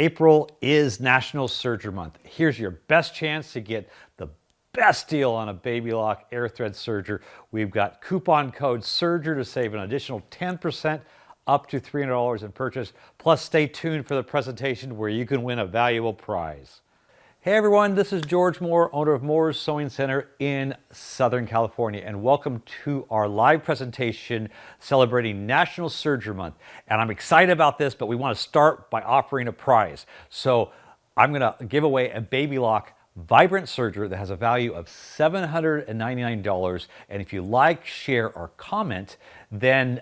April is National Serger Month. Here's your best chance to get the best deal on a Baby Lock air thread serger. We've got coupon code SERGER to save an additional 10% up to $300 in purchase. Plus, stay tuned for the presentation where you can win a valuable prize. Hey everyone, this is George Moore, owner of Moore's Sewing Center in Southern California, and welcome to our live presentation celebrating National Serger Month. And I'm excited about this, but we want to start by offering a prize. So I'm going to give away a Baby Lock Vibrant Serger that has a value of $799. And if you like, share, or comment, then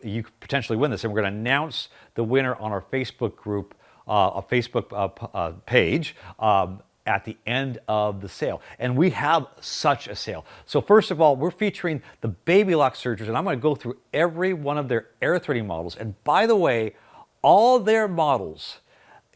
you could potentially win this. And we're going to announce the winner on our Facebook group, a Facebook page at the end of the sale. And we have such a sale. So first of all, we're featuring the Baby Lock sergers, and I'm going to go through every one of their air threading models. And by the way, all their models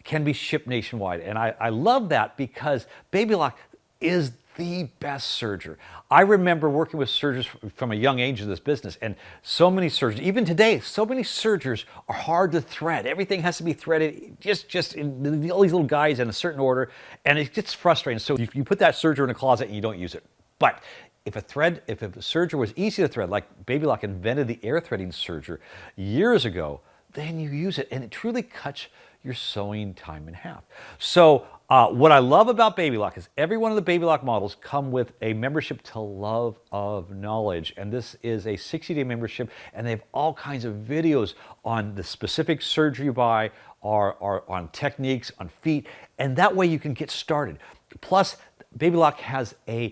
can be shipped nationwide. And I love that because Baby Lock is the best serger. I remember working with sergers from a young age in this business, and so many sergers, even today, so many sergers are hard to thread. Everything has to be threaded just in all these little guides in a certain order, and it gets frustrating. So you put that serger in a closet and you don't use it. But if a serger was easy to thread, like Baby Lock invented the air threading serger years ago, then you use it, and it truly cuts your sewing time in half. So what I love about Baby Lock is every one of the Baby Lock models come with a membership to Love of Knowledge. And this is a 60-day membership, and they have all kinds of videos on the specific serger you buy, or on techniques, on feet, and that way you can get started. Plus, Baby Lock has a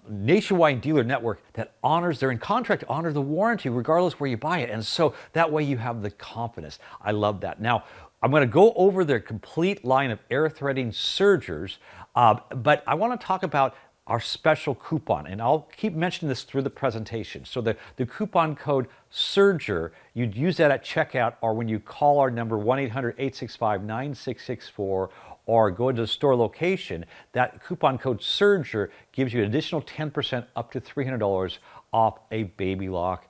nationwide dealer network that they're in contract to honor the warranty regardless where you buy it. And so that way you have the confidence. I love that. Now, I'm going to go over their complete line of air threading sergers, but I want to talk about our special coupon, and I'll keep mentioning this through the presentation. So the coupon code SERGER, you'd use that at checkout or when you call our number 1-800-865-9664 or go to the store location. That coupon code SERGER gives you an additional 10% up to $300 off a Baby Lock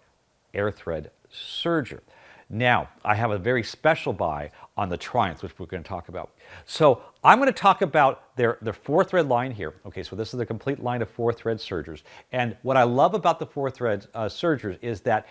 air thread serger. Now, I have a very special buy on the Triumphs, which we're going to talk about. So I'm going to talk about their 4-thread line here. Okay, so this is the complete line of 4-thread sergers. And what I love about the 4-thread sergers is that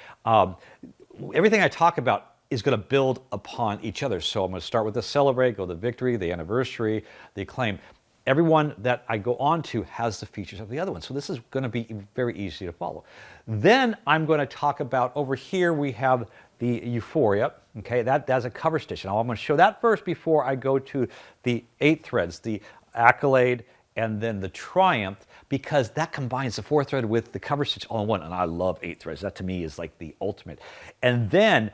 everything I talk about is going to build upon each other. So I'm going to start with the Celebrate, go to the Victory, the Anniversary, the Acclaim. Everyone that I go on to has the features of the other one. So this is going to be very easy to follow. Then I'm going to talk about, over here we have the Euphoria. Okay, that's a cover stitch. Now I'm going to show that first before I go to the 8 threads, the Accolade and then the Triumph, because that combines the 4-thread with the cover stitch all in one. And I love 8 threads. That to me is like the ultimate. And then,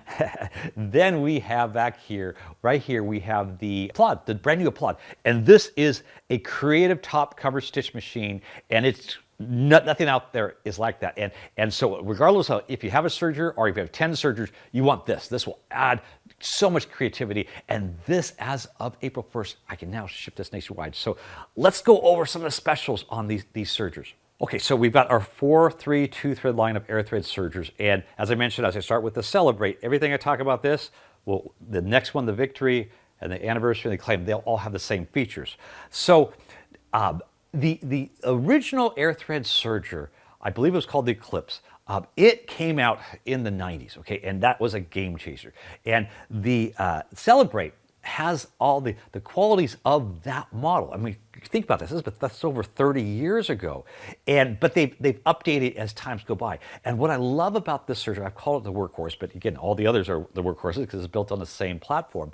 then we have back here, right here, we have the Applaud, the brand new Applaud. And this is a creative top cover stitch machine, and it's nothing out there is like that. And so regardless of if you have a serger or if you have 10 sergers, you want this. This will add so much creativity. And this, as of April 1st, I can now ship this nationwide. So let's go over some of the specials on these sergers. Okay, so we've got our 4-3 2-thread line of air thread sergers. And as I mentioned, as I start with the Celebrate, everything I talk about this, well, the next one, the Victory, and the Anniversary, and the Acclaim, they'll all have the same features. So the original air thread serger, I believe it was called the Eclipse. It came out in the 90s, okay, and that was a game changer. And the Celebrate has all the qualities of that model. I mean, think about this. That's over 30 years ago, but they've updated as times go by. And what I love about this serger, I've called it the workhorse, but again, all the others are the workhorses because it's built on the same platform.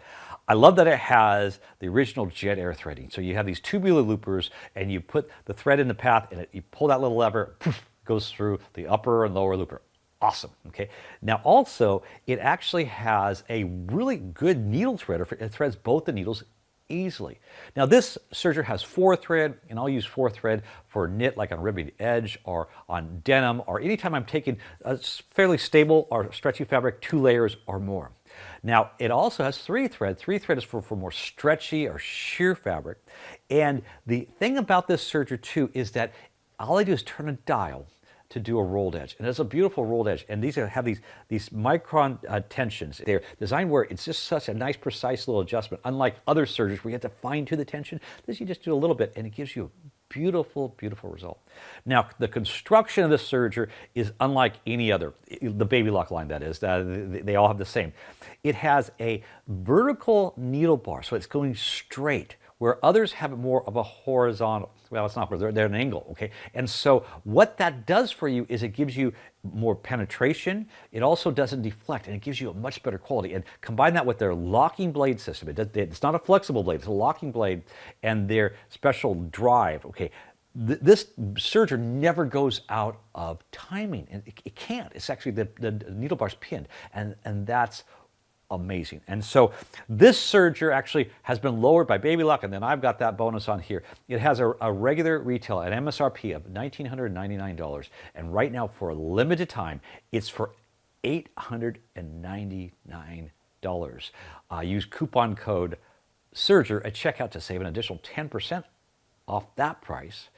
I love that it has the original jet air threading. So you have these tubular loopers, and you put the thread in the path, and you pull that little lever, poof, goes through the upper and lower looper. Awesome, okay? Now also, it actually has a really good needle threader. It threads both the needles easily. Now this serger has 4-thread, and I'll use 4-thread for knit, like on ribbing edge or on denim, or anytime I'm taking a fairly stable or stretchy fabric, 2 layers or more. Now, it also has 3-thread. 3-thread is for more stretchy or sheer fabric. And the thing about this serger too is that all I do is turn a dial, to do a rolled edge. And it's a beautiful rolled edge. And these have these micron tensions. They're designed where it's just such a nice, precise little adjustment. Unlike other surgeries where you have to fine-tune the tension, this you just do a little bit and it gives you a beautiful, beautiful result. Now, the construction of this Serger is unlike any other, the Baby Lock line that is. They all have the same. It has a vertical needle bar, so it's going straight, where others have more of a horizontal. Well, it's not, they're at an angle, okay? And so what that does for you is it gives you more penetration. It also doesn't deflect, and it gives you a much better quality. And combine that with their locking blade system. It's not a flexible blade, it's a locking blade, and their special drive, okay? This Serger never goes out of timing, and it can't. It's actually the needle bar's pinned, and that's amazing. And so this Serger actually has been lowered by Baby Lock, and then I've got that bonus on here. It has a regular retail at MSRP of $1,999, and right now for a limited time, it's for $899. Use coupon code Serger at checkout to save an additional 10% off that price,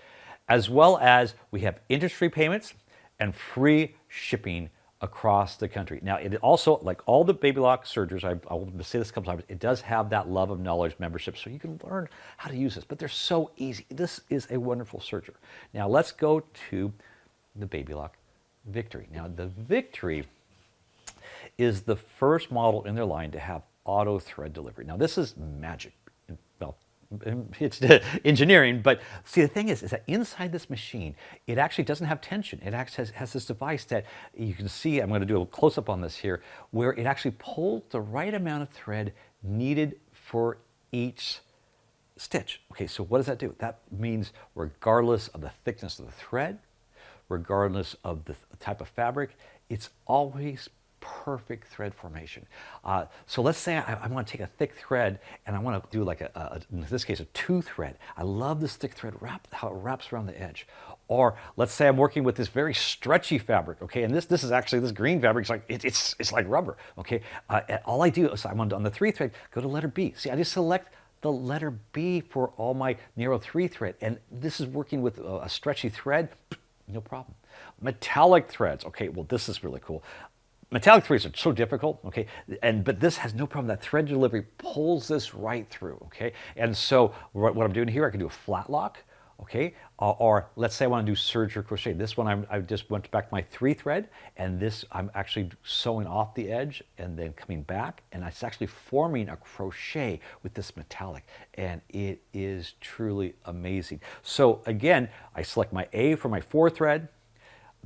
as well as we have interest-free payments and free shipping across the country. Now, it also, like all the Baby Lock Sergers, I will say this a couple times, it does have that Love of Knowledge membership, so you can learn how to use this, but they're so easy. This is a wonderful Serger. Now, let's go to the Baby Lock Victory. Now, the Victory is the first model in their line to have auto thread delivery. Now, this is magic. Well, it's engineering, but see, the thing is that inside this machine, it actually doesn't have tension. It actually has this device that you can see, I'm going to do a close-up on this here, where it actually pulls the right amount of thread needed for each stitch. Okay, so what does that do? That means regardless of the thickness of the thread, regardless of the type of fabric, it's always perfect thread formation. So let's say I want to take a thick thread and I want to do like in this case, a 2-thread. I love this thick thread, how it wraps around the edge. Or let's say I'm working with this very stretchy fabric, okay? And this is actually, this green fabric is like, it's like rubber, okay? All I do is I'm on the 3-thread, go to letter B. See, I just select the letter B for all my narrow 3-thread. And this is working with a stretchy thread, no problem. Metallic threads, okay, well, this is really cool. Metallic threads are so difficult, okay, but this has no problem. That thread delivery pulls this right through, okay? And so what I'm doing here, I can do a flat lock, okay? Or let's say I want to do serger crochet. This one I just went back to my 3-thread, and this I'm actually sewing off the edge and then coming back, and it's actually forming a crochet with this metallic, and it is truly amazing. So again, I select my A for my 4-thread,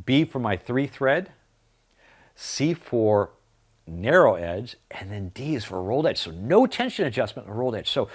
B for my 3-thread, C for narrow edge, and then D is for rolled edge. So no tension adjustment on rolled edge. So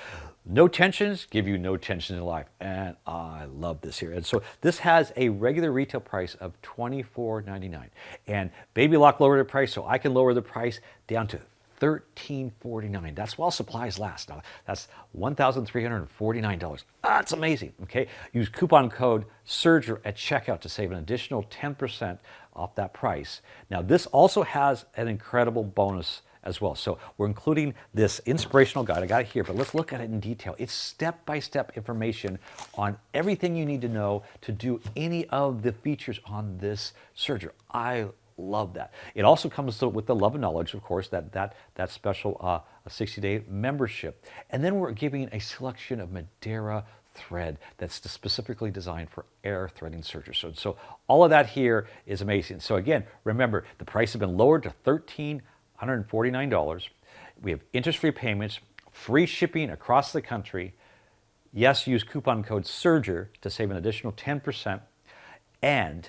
no tensions give you no tension in life. And I love this here. And so this has a regular retail price of $24.99. And Baby Lock lowered the price, so I can lower the price down to $13.49. That's while supplies last. Now, that's $1,349. That's amazing, okay? Use coupon code Serger at checkout to save an additional 10% off that price. Now, this also has an incredible bonus as well. So we're including this inspirational guide. I got it here, but let's look at it in detail. It's step-by-step information on everything you need to know to do any of the features on this Serger. I love that. It also comes with the Love of Knowledge, of course, that special 60-day membership. And then we're giving a selection of Madeira thread that's specifically designed for air threading Sergers. So all of that here is amazing. So again, remember, the price has been lowered to $1,349. We have interest-free payments, free shipping across the country. Yes, use coupon code Serger to save an additional 10%. And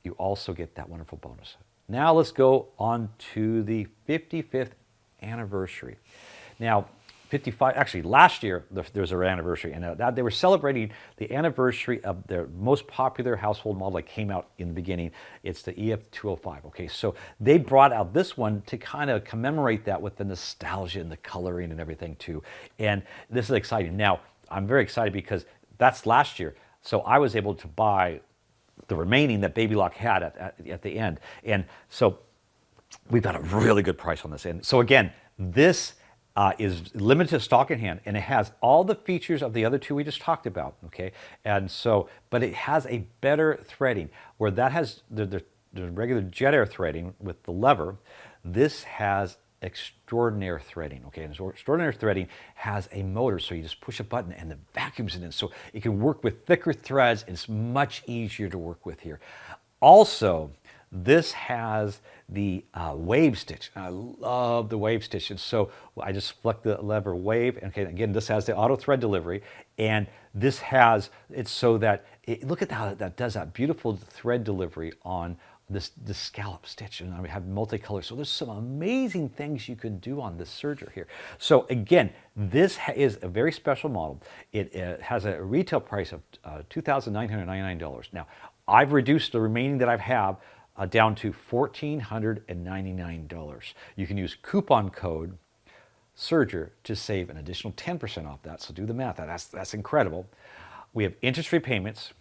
you also get that wonderful bonus. Now let's go on to the 55th anniversary. Now, 55, actually last year there was their anniversary, and they were celebrating the anniversary of their most popular household model that came out in the beginning. It's the EF205, okay? So they brought out this one to kind of commemorate that with the nostalgia and the coloring and everything too. And this is exciting. Now, I'm very excited because that's last year. So I was able to buy the remaining that Baby Lock had at the end. And so we've got a really good price on this. And so again, this is limited stock in hand, and it has all the features of the other two we just talked about, okay? And so, but it has a better threading, where that has the regular jet air threading with the lever. This has extraordinary threading, okay? And so extraordinary threading has a motor, so you just push a button and the vacuum's in it, so it can work with thicker threads, and it's much easier to work with here. Also, this has the wave stitch. I love the wave stitch. And so I just flick the lever wave. And okay, again, this has the auto thread delivery. And this has it so that, look at how that does that beautiful thread delivery on this scallop stitch. And I have multicolor. So there's some amazing things you can do on this serger here. So again, this is a very special model. It has a retail price of $2,999. Now, I've reduced the remaining that I have down to $1,499. You can use coupon code Serger to save an additional 10% off that. So do the math. That's incredible. We have interest-free payments.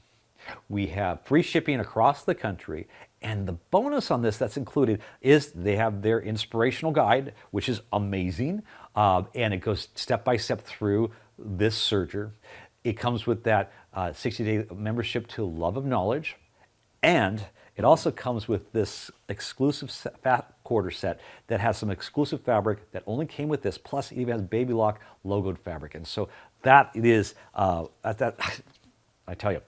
We have free shipping across the country. And the bonus on this that's included is they have their inspirational guide, which is amazing. And it goes step by step through this serger. It comes with that 60-day membership to Love of Knowledge. And it also comes with this exclusive fat quarter set that has some exclusive fabric that only came with this. Plus, it even has Baby Lock logoed fabric. And so that is, I tell you,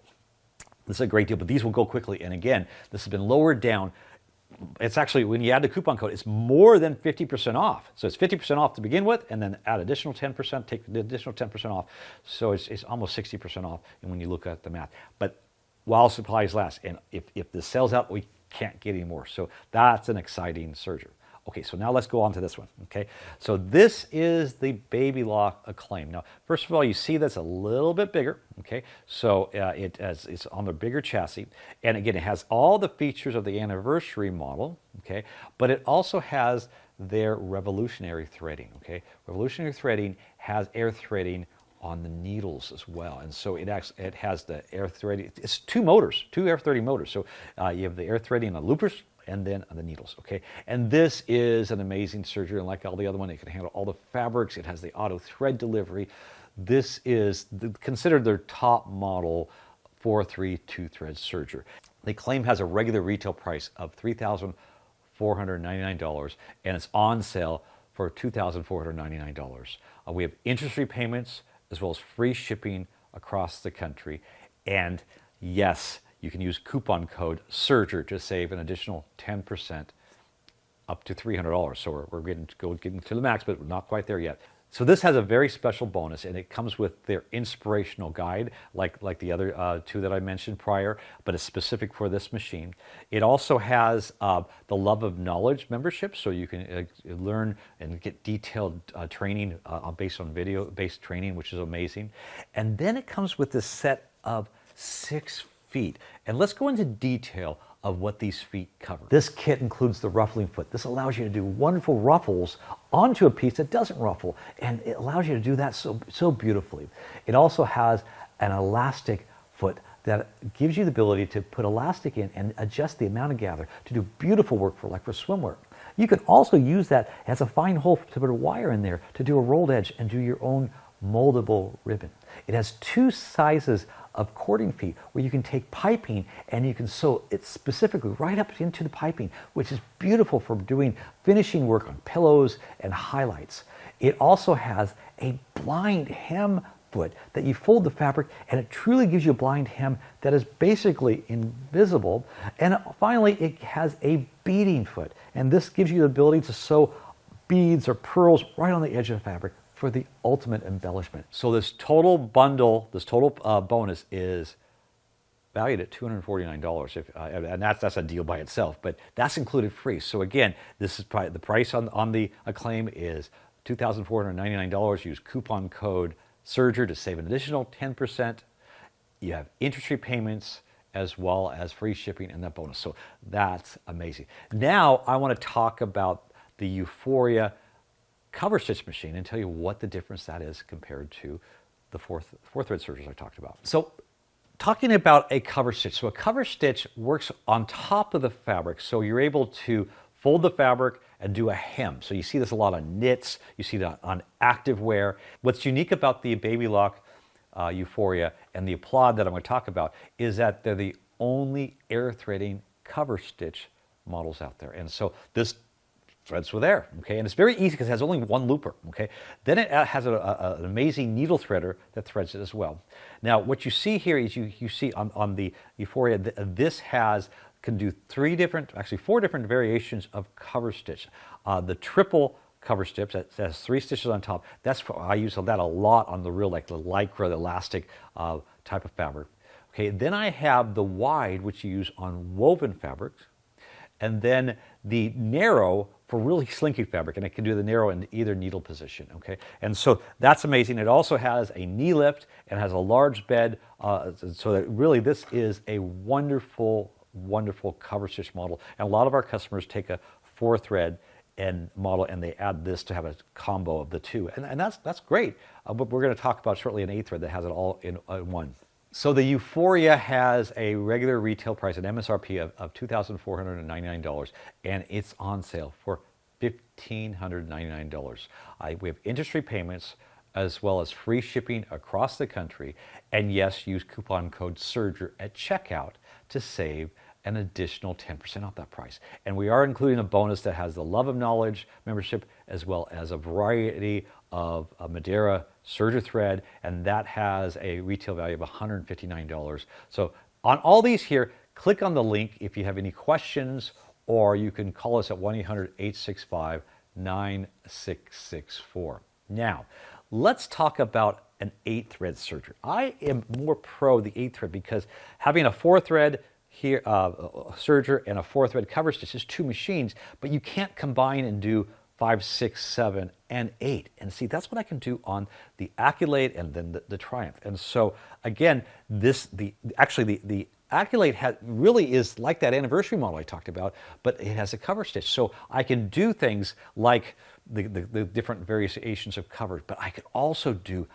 this is a great deal. But these will go quickly. And again, this has been lowered down. It's actually, when you add the coupon code, it's more than 50% off. So it's 50% off to begin with, and then add additional 10%, take the additional 10% off. So it's almost 60% off when you look at the math. But while supplies last, and if this sells out, we can't get any more. So that's an exciting serger. Okay, so now let's go on to this one, okay? So this is the Baby Lock Acclaim. Now, first of all, you see that's a little bit bigger, okay? So it's on the bigger chassis. And again, it has all the features of the anniversary model, okay? But it also has their revolutionary threading, okay? Revolutionary threading has air threading on the needles as well. And so it has the air threading. It's two air threading motors. So you have the air threading on the loopers and then on the needles, okay? And this is an amazing serger, and like all the other one, it can handle all the fabrics. It has the auto thread delivery. This is considered their top model 4-3 two-thread serger. The Acclaim has a regular retail price of $3,499, and it's on sale for $2,499. We have interest-free payments, as well as free shipping across the country. And yes, you can use coupon code Serger to save an additional 10% up to $300. So we're getting to the max, but we're not quite there yet. So this has a very special bonus, and it comes with their inspirational guide, like the other two that I mentioned prior, but it's specific for this machine. It also has the Love of Knowledge membership, so you can learn and get detailed training based on video-based training, which is amazing. And then it comes with this set of 6 feet. And let's go into detail of what these feet cover. This kit includes the ruffling foot. This allows you to do wonderful ruffles onto a piece that doesn't ruffle, and it allows you to do that so beautifully. It also has an elastic foot that gives you the ability to put elastic in and adjust the amount of gather to do beautiful work for swimwear. You can also use that as a fine hole to put a wire in there to do a rolled edge and do your own moldable ribbon. It has 2 sizes of cording feet where you can take piping and you can sew it specifically right up into the piping, which is beautiful for doing finishing work on pillows and highlights. It also has a blind hem foot that you fold the fabric, and it truly gives you a blind hem that is basically invisible. And finally, it has a beading foot, and this gives you the ability to sew beads or pearls right on the edge of the fabric for the ultimate embellishment. So this total bundle, this total bonus is valued at $249, and that's a deal by itself, but that's included free. So again, this is the price on the Acclaim is $2,499. Use coupon code Serger to save an additional 10%. You have interest-free payments as well as free shipping and that bonus. So that's amazing. Now I want to talk about the Euphoria cover stitch machine and tell you what the difference that is compared to the four thread sergers I talked about. So talking about a cover stitch. So a cover stitch works on top of the fabric. So you're able to fold the fabric and do a hem. So you see this a lot on knits, you see that on activewear. What's unique about the Baby Lock Euphoria and the Applaud that I'm going to talk about is that they're the only air threading cover stitch models out there. And so this threads with air, okay? And it's very easy because it has only one looper, okay? Then it has an amazing needle threader that threads it as well. Now, what you see here is you see on the Euphoria, this can do four different variations of cover stitch. The triple cover stitch that has 3 stitches on top. I use that a lot on the real, like the lycra, the elastic type of fabric. Okay, then I have the wide, which you use on woven fabrics, and then the narrow for really slinky fabric, and it can do the narrow in either needle position, okay? And so that's amazing. It also has a knee lift and has a large bed, so that really this is a wonderful, wonderful cover stitch model. And a lot of our customers take a 4-thread and model, and they add this to have a combo of the two. And that's great, but we're gonna talk about shortly an 8-thread that has it all in one. So the Euphoria has a regular retail price, an MSRP of $2,499, and it's on sale for $1,599. We have interest-free payments as well as free shipping across the country, and yes, use coupon code Serger at checkout to save an additional 10% off that price. And we are including a bonus that has the Love of Knowledge membership as well as a variety of Madeira Serger thread, and that has a retail value of $159. So on all these here, click on the link if you have any questions, or you can call us at 1-800-865-9664. Now, let's talk about an 8-thread serger. I am more pro the 8-thread because having a 4-thread here, serger and a 4-thread cover stitch is 2 machines, but you can't combine and do 5, 6, 7, and 8. And see, that's what I can do on the Accolade and then the Triumph. And so again, the Accolade really is like that anniversary model I talked about, but it has a cover stitch. So I can do things like the different variations of cover, but I could also do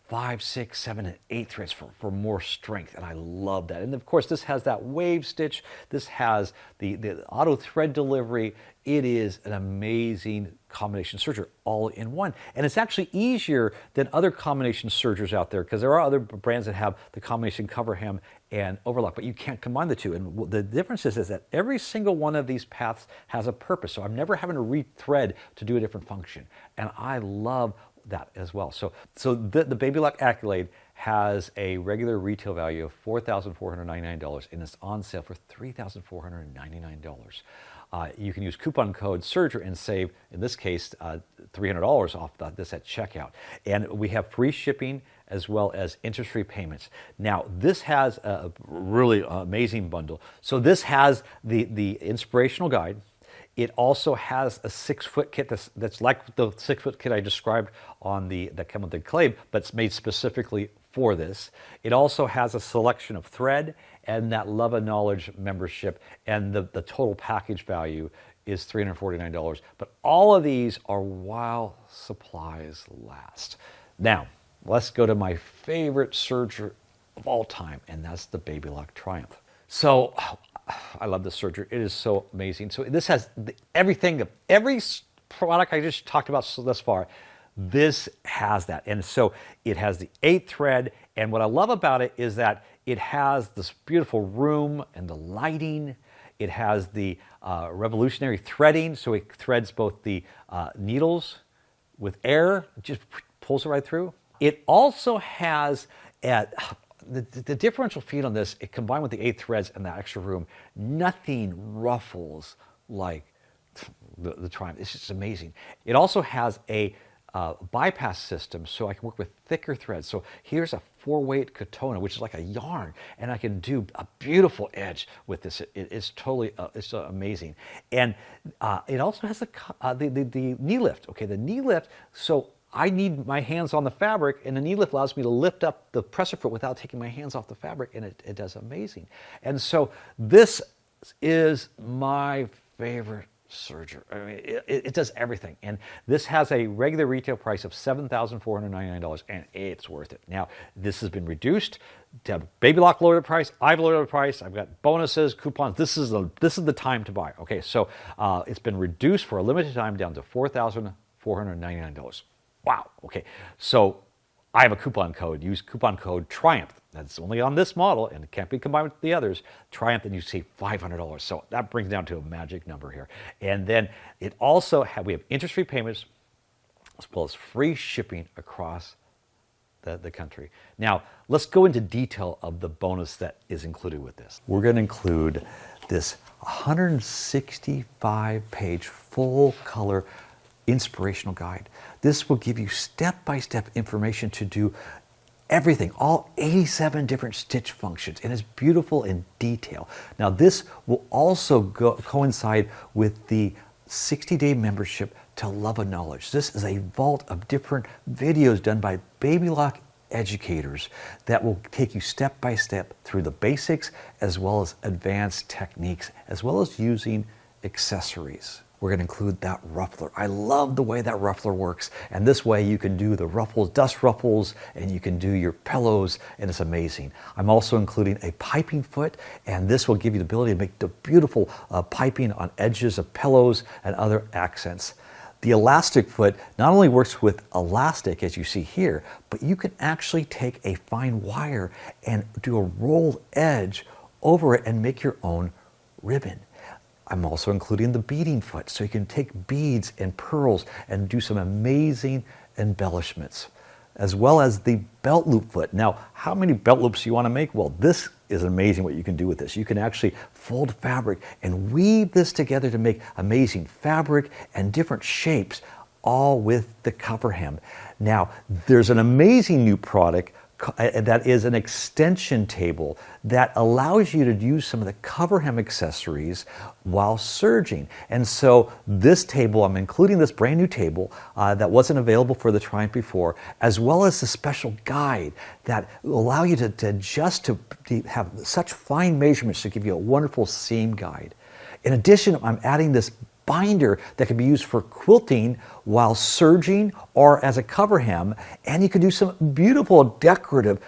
5, 6, 7, and 8 threads for more strength, and I love that. And of course, this has that wave stitch. This has the auto thread delivery. It is an amazing combination serger all in one. And it's actually easier than other combination sergers out there because there are other brands that have the combination cover hem and overlock, but you can't combine the two. And the difference is that every single one of these paths has a purpose. So I'm never having to re-thread to do a different function. And I love that as well. So the Baby Lock Accolade has a regular retail value of $4,499, and it's on sale for $3,499. You can use coupon code Serger and save, in this case, $300 off this at checkout. And we have free shipping as well as interest-free payments. Now, this has a really amazing bundle. So this has the inspirational guide. It also has a 6-foot kit that's like the 6-foot kit I described on that came with the Acclaim, but it's made specifically for this. It also has a selection of thread and that Love of Knowledge membership, and the total package value is $349. But all of these are while supplies last. Now, let's go to my favorite serger of all time, and that's the Baby Lock Triumph. So, I love this serger. It is so amazing. So this has everything, every product I just talked about thus far, this has that. And so it has the 8-thread, and what I love about it is that it has this beautiful room and the lighting. It has the revolutionary threading, so it threads both the needles with air, it just pulls it right through. It also has the differential feed on this, it combined with the 8 threads and the extra room, nothing ruffles like the Triumph. It's just amazing. It also has a bypass system, so I can work with thicker threads. So here's a 4-weight katona, which is like a yarn, and I can do a beautiful edge with this. It's totally, it's amazing. And it also has the knee lift. Okay, the knee lift, so I need my hands on the fabric, and the knee lift allows me to lift up the presser foot without taking my hands off the fabric, and it does amazing. And so this is my favorite Serger. I mean, it does everything. And this has a regular retail price of $7,499, and it's worth it. Now, this has been reduced to Baby Lock lowered the price. I've lowered the price. I've got bonuses, coupons. This is the time to buy. Okay, so it's been reduced for a limited time down to $4,499. Wow. Okay, so I have a coupon code. Use coupon code TRIUMPH. That's only on this model, and it can't be combined with the others. TRIUMPH, and you save $500. So that brings down to a magic number here. And then it also we have interest-free payments as well as free shipping across the country. Now, let's go into detail of the bonus that is included with this. We're going to include this 165-page full-color inspirational guide. This will give you step-by-step information to do everything, all 87 different stitch functions, and it's beautiful in detail. Now, this will also coincide with the 60-day membership to Love of Knowledge. This is a vault of different videos done by Baby Lock educators that will take you step by step through the basics as well as advanced techniques, as well as using accessories. We're going to include that ruffler. I love the way that ruffler works, and this way you can do the ruffles, dust ruffles, and you can do your pillows, and it's amazing. I'm also including a piping foot, and this will give you the ability to make the beautiful piping on edges of pillows and other accents. The elastic foot not only works with elastic, as you see here, but you can actually take a fine wire and do a rolled edge over it and make your own ribbon. I'm also including the beading foot, so you can take beads and pearls and do some amazing embellishments, as well as the belt loop foot. Now, how many belt loops you want to make? Well, this is amazing what you can do with this. You can actually fold fabric and weave this together to make amazing fabric and different shapes, all with the cover hem. Now, there's an amazing new product that is an extension table that allows you to use some of the cover hem accessories while serging. And so this table, I'm including this brand new table that wasn't available for the Triumph before, as well as the special guide that will allow you to adjust to have such fine measurements to give you a wonderful seam guide. In addition, I'm adding this binder that can be used for quilting while serging or as a cover hem, and you can do some beautiful decorative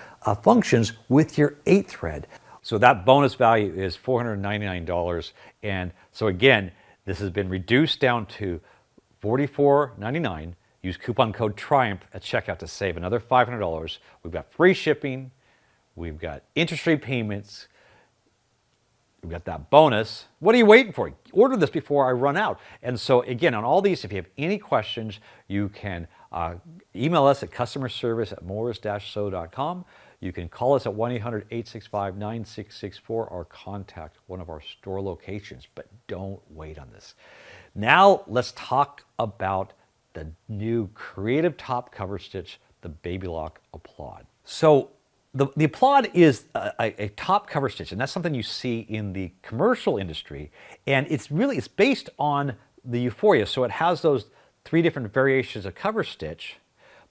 functions with your 8 thread. So that bonus value is $499, and so again, this has been reduced down to $44.99. Use coupon code TRIUMPH at checkout to save another $500. We've got free shipping, we've got interest-free payments, we've got that bonus. What are you waiting for? Order this before I run out. And so again, on all these, if you have any questions, you can email us at customerservice@moores-so.com. You can call us at 1-800-865-9664 or contact one of our store locations, but don't wait on this. Now let's talk about the new creative top cover stitch, the Baby Lock Applaud. So the Applaud is a top cover stitch, and that's something you see in the commercial industry, and it's based on the Euphoria, so it has those 3 different variations of cover stitch.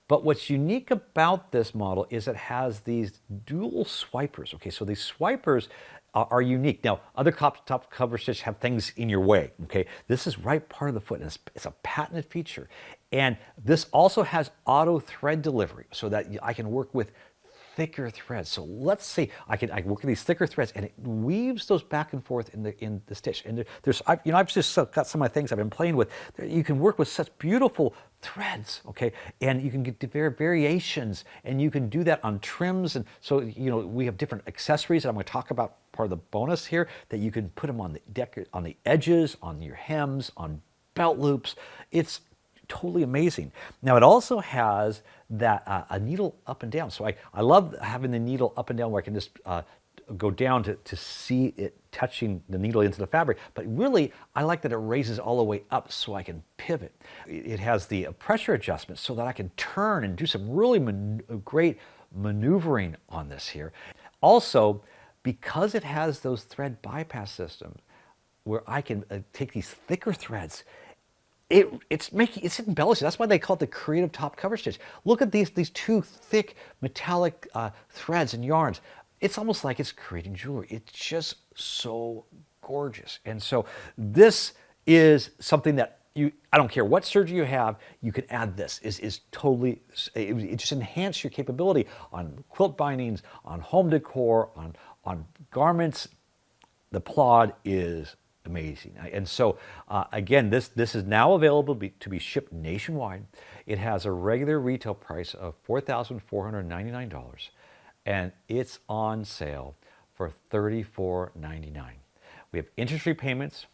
But what's unique about this model is it has these dual swipers. Okay, so these swipers are unique. Now, other top cover stitch have things in your way. Okay, this is right part of the foot, and it's a patented feature. And this also has auto thread delivery, so that I can work with thicker threads. So let's say I work with these thicker threads, and it weaves those back and forth in the stitch. And I've just got some of my things I've been playing with. You can work with such beautiful threads, okay, and you can get variations, and you can do that on trims. And so we have different accessories that I'm going to talk about, part of the bonus here, that you can put them on the edges, on your hems, on belt loops. It's totally amazing. Now, it also has that a needle up and down. So I love having the needle up and down where I can just go down to see it touching the needle into the fabric. But really, I like that it raises all the way up so I can pivot. It has the pressure adjustment so that I can turn and do some really great maneuvering on this here. Also, because it has those thread bypass systems where I can take these thicker threads, it's embellishing. That's why they call it the creative top cover stitch. Look at these 2 thick metallic threads and yarns. It's almost like it's creating jewelry. It's just so gorgeous. And so this is something that I don't care what Serger you have, you can add this. Is totally, it just enhance your capability on quilt bindings, on home decor, on garments. The Applaud is amazing. And so, again, this is now available to be shipped nationwide. It has a regular retail price of $4,499, and it's on sale for $34.99. We have interest-free payments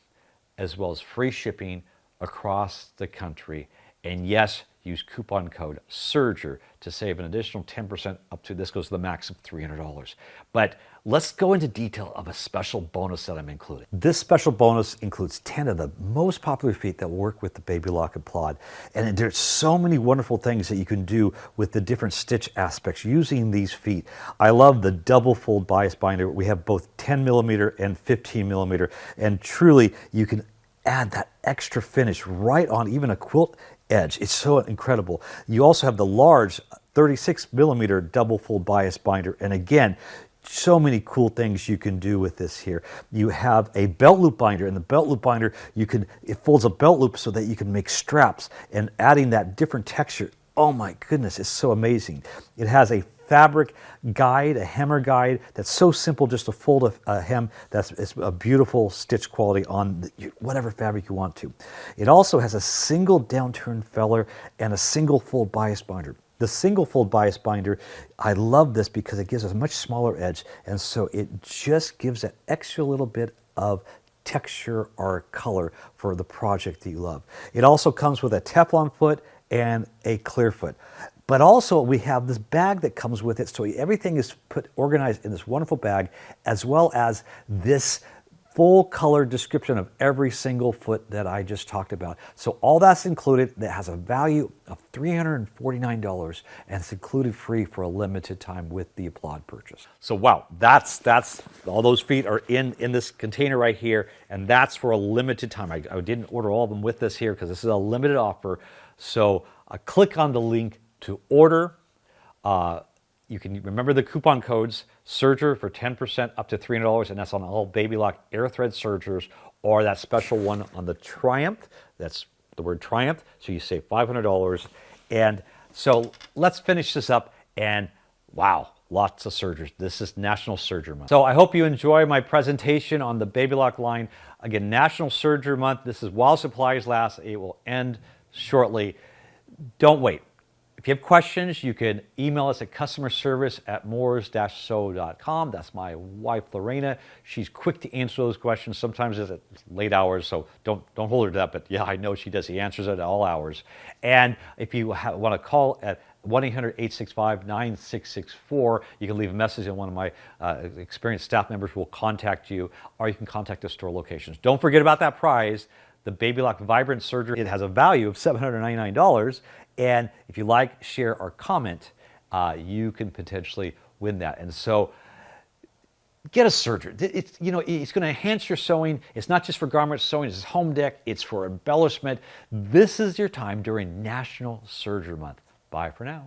as well as free shipping across the country. And yes, use coupon code Serger to save an additional 10% up to, this goes to the max of $300. But let's go into detail of a special bonus that I'm including. This special bonus includes 10 of the most popular feet that work with the Baby Lock Applaud. And there's so many wonderful things that you can do with the different stitch aspects using these feet. I love the double fold bias binder. We have both 10 millimeter and 15 millimeter. And truly, you can add that extra finish right on even a quilt edge. It's so incredible. You also have the large 36 millimeter double fold bias binder. And again, so many cool things you can do with this here. You have a belt loop binder, and the belt loop binder, it folds a belt loop so that you can make straps, and adding that different texture. Oh my goodness, it's so amazing. It has a fabric guide, a hemmer guide that's so simple just to fold a hem. It's a beautiful stitch quality on whatever fabric you want to. It also has a single downturn feller and a single fold bias binder. The single fold bias binder, I love this because it gives us a much smaller edge, and so it just gives that extra little bit of texture or color for the project that you love. It also comes with a Teflon foot and a clear foot. But also we have this bag that comes with it, so everything is organized in this wonderful bag, as well as this full color description of every single foot that I just talked about. So all that's included. That has a value of $349, and it's included free for a limited time with the Applaud purchase. So wow, that's all those feet are in this container right here, and that's for a limited time. I didn't order all of them with this here because this is a limited offer. So click on the link to order. You can remember the coupon codes, Serger for 10% up to $300, and that's on all Baby Lock air thread sergers, or that special one on the Triumph. That's the word Triumph, so you save $500. And so let's finish this up, and wow, lots of sergers. This is National Serger Month. So I hope you enjoy my presentation on the Baby Lock line. Again, National Serger Month. This is while supplies last. It will end shortly. Don't wait. If you have questions, you can email us at customerservice@moores-sew.com. That's my wife, Lorena. She's quick to answer those questions. Sometimes it's at late hours, so don't hold her to that. But yeah, I know she does. She answers at all hours. And if you want to call at 1-800-865-9664, you can leave a message, and one of my experienced staff members will contact you, or you can contact the store locations. Don't forget about that prize, the Baby Lock Vibrant Serger. It has a value of $799. And if you like, share, or comment, you can potentially win that. And so get a serger. It's going to enhance your sewing. It's not just for garment sewing. It's home deck. It's for embellishment. This is your time during National Serger Month. Bye for now.